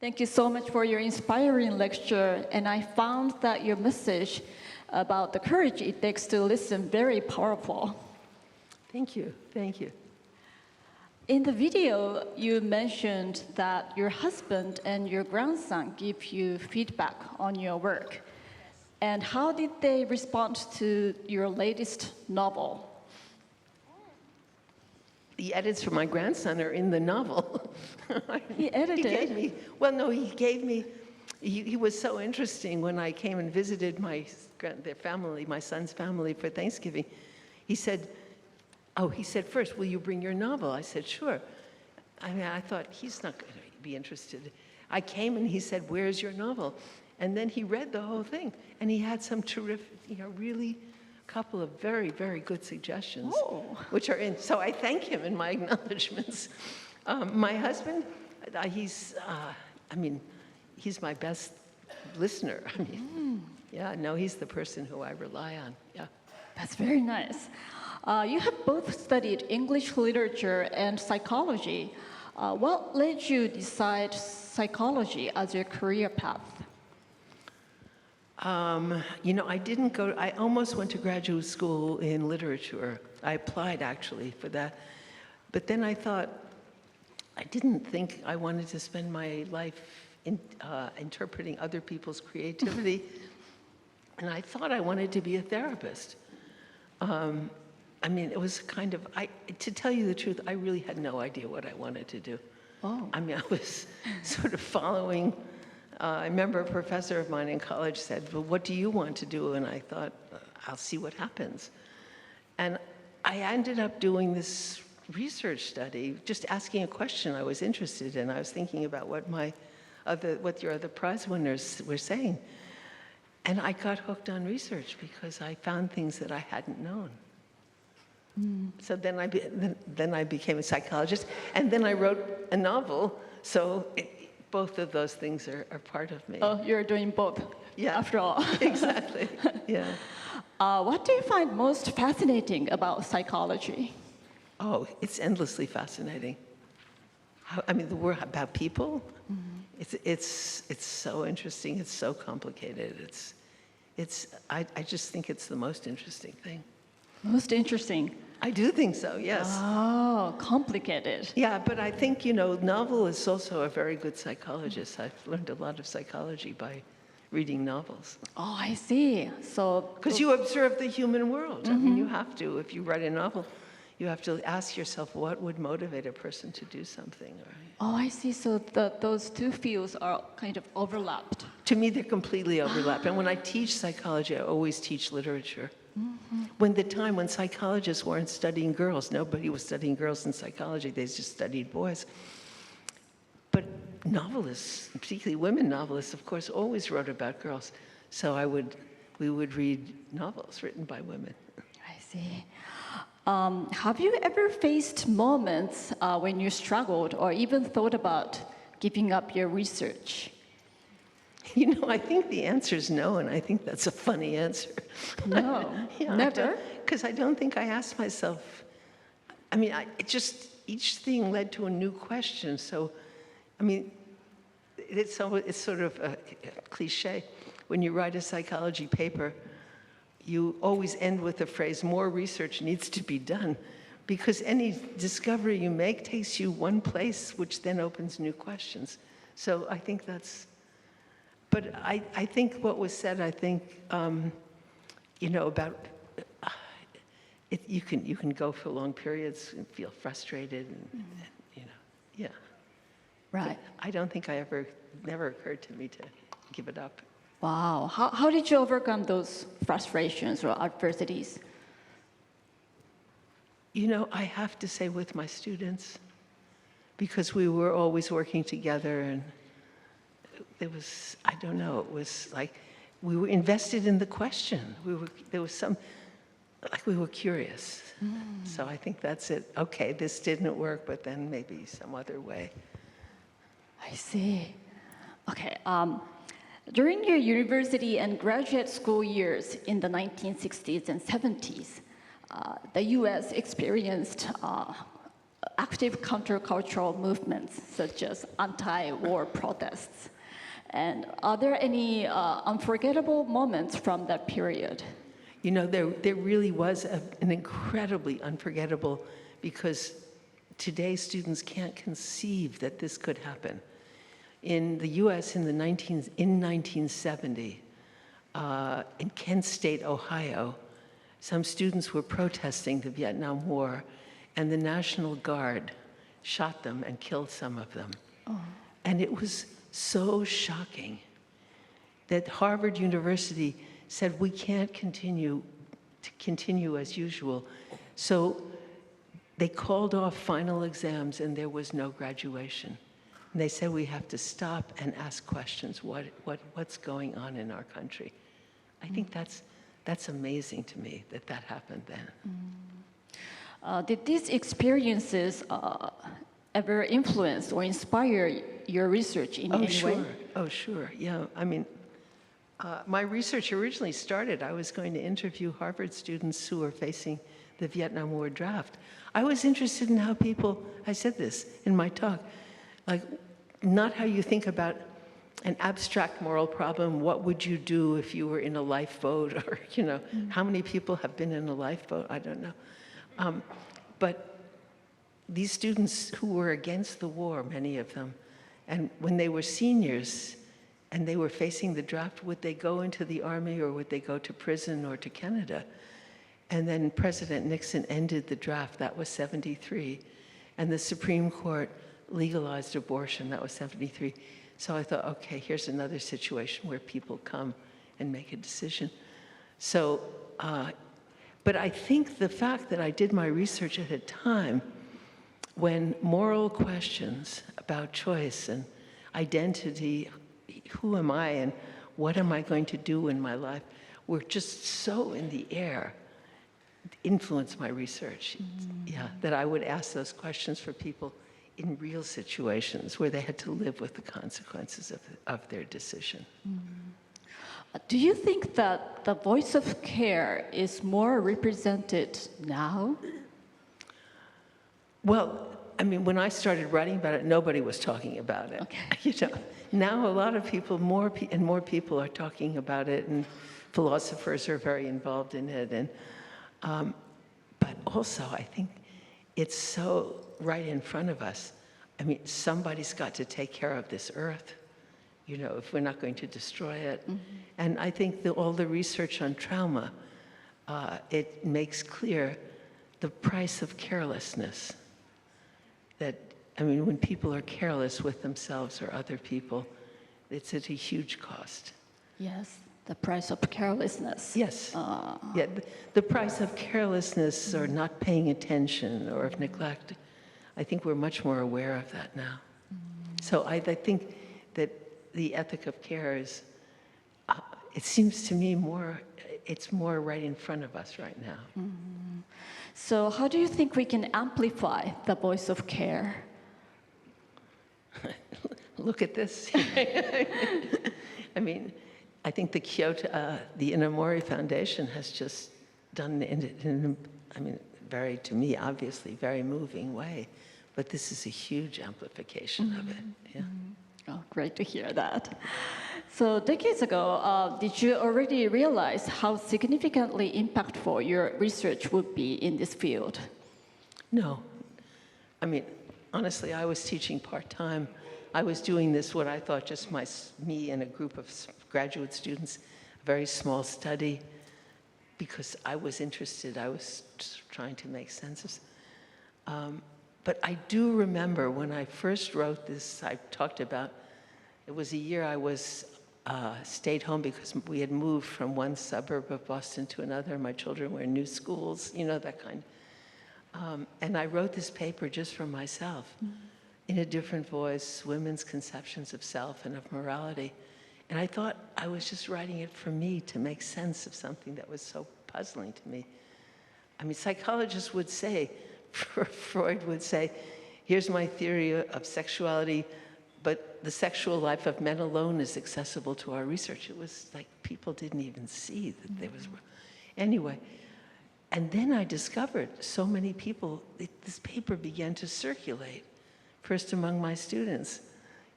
Thank you so much for your inspiring lecture. And I found that your message about the courage it takes to listen very powerful. Thank you. Thank you. In the video, you mentioned that your husband and your grandson give you feedback on your work. And how did they respond to your latest novel? The edits for my grandson are in the novel. He edited? He gave me, well, no, he gave me, he was so interesting when I came and visited their family, my son's family for Thanksgiving. He said, first, will you bring your novel? I said, sure. I mean, I thought, he's not going to be interested. I came and he said, where's your novel? And then he read the whole thing. And he had some terrific, really couple of very, very good suggestions, which are in. So I thank him in my acknowledgments. My husband, he's my best listener. I mean, yeah, no, he's the person who I rely on. Yeah. That's very nice. You have both studied English literature and psychology. What led you decide psychology as your career path? I almost went to graduate school in literature. I applied actually for that. But then I thought, I didn't think I wanted to spend my life interpreting other people's creativity. And I thought I wanted to be a therapist. It was kind of, to tell you the truth, I really had no idea what I wanted to do. Oh. I was sort of following. I remember a professor of mine in college said, well, what do you want to do? And I thought, I'll see what happens. And I ended up doing this research study, just asking a question I was interested in. I was thinking about what your other prize winners were saying. And I got hooked on research because I found things that I hadn't known. So then I became a psychologist, and then I wrote a novel, so both of those things are part of me. Oh, you're doing both, yeah, after all. Exactly, yeah. What do you find most fascinating about psychology? Oh, it's endlessly fascinating. The word about people, it's so interesting, it's so complicated. I just think it's the most interesting thing. Most interesting? I do think so, yes. Oh, complicated. Yeah, but I think, novel is also a very good psychologist. I've learned a lot of psychology by reading novels. Oh, I see. So because you observe the human world. You have to. If you write a novel, you have to ask yourself what would motivate a person to do something. Right? Oh, I see. So those two fields are kind of overlapped. To me, they're completely overlapped. And when I teach psychology, I always teach literature. When psychologists weren't studying girls, nobody was studying girls in psychology, they just studied boys. But novelists, particularly women novelists, of course, always wrote about girls. So we would read novels written by women. I see. Have you ever faced moments when you struggled or even thought about giving up your research? I think the answer is no, and I think that's a funny answer. No, never? Because I don't think I asked myself, each thing led to a new question. So, it's sort of a cliche. When you write a psychology paper, you always end with the phrase, more research needs to be done, because any discovery you make takes you one place, which then opens new questions. So I think that's, but I think what was said, about, you can go for long periods and feel frustrated, and yeah. Right. But I don't think never occurred to me to give it up. Wow. How did you overcome those frustrations or adversities? I have to say with my students, because we were always working together, and it was like we were invested in the question. We were curious. So I think that's it. Okay, this didn't work, but then maybe some other way. I see. Okay. During your university and graduate school years in the 1960s and 70s, the U.S. experienced active countercultural movements such as anti-war protests. And are there any unforgettable moments from that period? You know, there really was an incredibly unforgettable, because today students can't conceive that this could happen. In the US in 1970, in Kent State, Ohio, some students were protesting the Vietnam War, and the National Guard shot them and killed some of them. Oh. And it was so shocking that Harvard University said, we can't continue as usual. So they called off final exams and there was no graduation. And they said, we have to stop and ask questions, what's going on in our country? I think that's amazing to me that happened then. Did these experiences ever influence or inspire your research in any way? Oh, sure. Yeah. I mean, my research originally started, I was going to interview Harvard students who were facing the Vietnam War draft. I was interested in how people, I said this in my talk, like, not how you think about an abstract moral problem, what would you do if you were in a lifeboat, or, you know, how many people have been in a lifeboat? I don't know. But these students who were against the war, many of them, and when they were seniors and they were facing the draft, would they go into the army or would they go to prison or to Canada? And then President Nixon ended the draft, that was 73, and the Supreme Court legalized abortion, that was 73. So I thought, okay, here's another situation where people come and make a decision. So, but I think the fact that I did my research at a time when moral questions about choice and identity, who am I and what am I going to do in my life, were just so in the air, influenced my research. Yeah, that I would ask those questions for people in real situations where they had to live with the consequences of their decision. Do you think that the voice of care is more represented now? Well, I mean, when I started writing about it, nobody was talking about it. Okay. You know, now a lot of people, more people are talking about it, and philosophers are very involved in it. And, but also, I think it's so right in front of us. I mean, somebody's got to take care of this earth, you know, if we're not going to destroy it. And I think that all the research on trauma, it makes clear the price of carelessness. That, I mean, when people are careless with themselves or other people, it's at a huge cost. Yes, the price of carelessness. Yes. Yeah, the price of carelessness or not paying attention or of neglect, I think we're much more aware of that now. So I think that the ethic of care is, it seems to me it's more right in front of us right now. So how do you think we can amplify the voice of care? Look at this. I mean, I think the Inamori Foundation has just done it in I mean, very, to me, obviously, very moving way. But this is a huge amplification of it. Yeah. Oh, great to hear that. So decades ago, did you already realize how significantly impactful your research would be in this field? No. I mean, honestly, I was teaching part-time. I was doing this, what I thought just me and a group of graduate students, a very small study, because I was interested. I was just trying to make sense of but I do remember when I first wrote this, I talked about, it was a year I was stayed home because we had moved from one suburb of Boston to another. My children were in new schools, you know, that kind. And I wrote this paper just for myself, in a different voice, women's conceptions of self and of morality. And I thought I was just writing it for me to make sense of something that was so puzzling to me. I mean, psychologists would say, Freud would say, here's my theory of sexuality, but the sexual life of men alone is accessible to our research. It was like people didn't even see that there was... Anyway, And then I discovered so many people, this paper began to circulate, first among my students,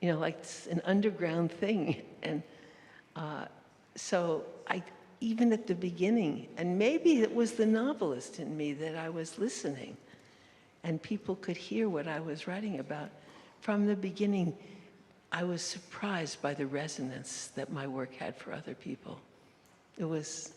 you know, like an underground thing. And so even at the beginning, and maybe it was the novelist in me that I was listening, and people could hear what I was writing about. From the beginning, I was surprised by the resonance that my work had for other people. It was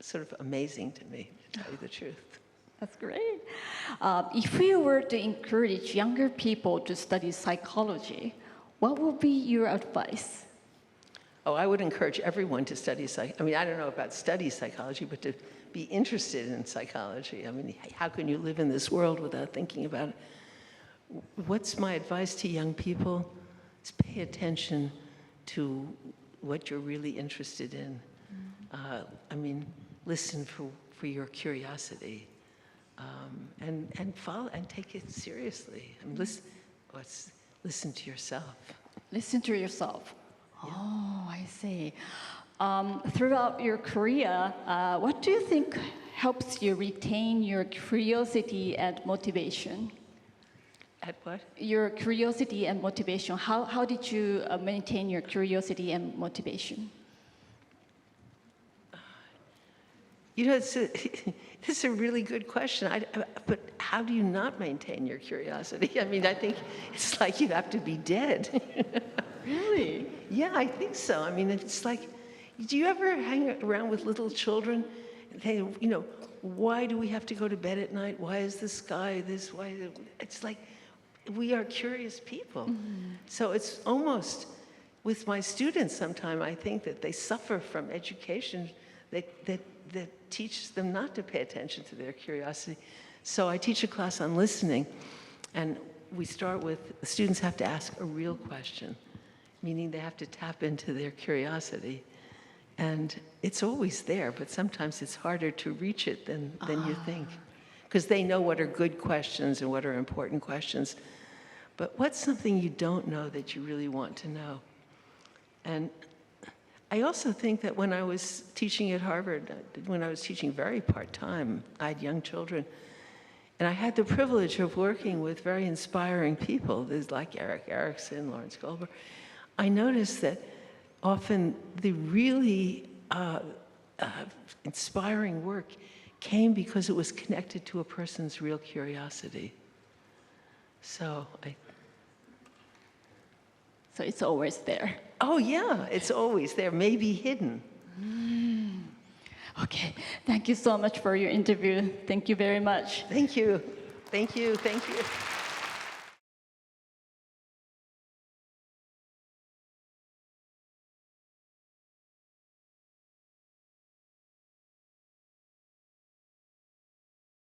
sort of amazing to me, to tell you the truth. That's great. If you were to encourage younger people to study psychology, what would be your advice? Oh, I would encourage everyone to study I mean, I don't know about study psychology, but to be interested in psychology. I mean, how can you live in this world without thinking about it? What's my advice to young people? Is pay attention to what you're really interested in. I mean, listen for your curiosity, and follow and take it seriously. I mean, listen to yourself. Listen to yourself. Yeah. Oh, I see. Throughout your career, what do you think helps you retain your curiosity and motivation? At what? Your curiosity and motivation. How did you maintain your curiosity and motivation? You know, it's a really good question. But how do you not maintain your curiosity? I mean, I think it's like you have to be dead. Really? Yeah, I think so. I mean, it's like, do you ever hang around with little children? They, you know, why do we have to go to bed at night? Why is the sky this? Why? It's like we are curious people. Mm-hmm. So it's almost, with my students sometimes, I think that they suffer from education that teaches them not to pay attention to their curiosity. So I teach a class on listening, and we start with, the students have to ask a real question, meaning they have to tap into their curiosity. And it's always there, but sometimes it's harder to reach it than you think. Because they know what are good questions and what are important questions. But what's something you don't know that you really want to know? And I also think that when I was teaching at Harvard, when I was teaching very part-time, I had young children, and I had the privilege of working with very inspiring people. There's like Eric Erickson, Lawrence Goldberg. I noticed that often the really inspiring work came because it was connected to a person's real curiosity. So it's always there. Oh yeah, it's always there, maybe hidden. Okay, thank you so much for your interview. Thank you very much. Thank you. Thank you. Thank you.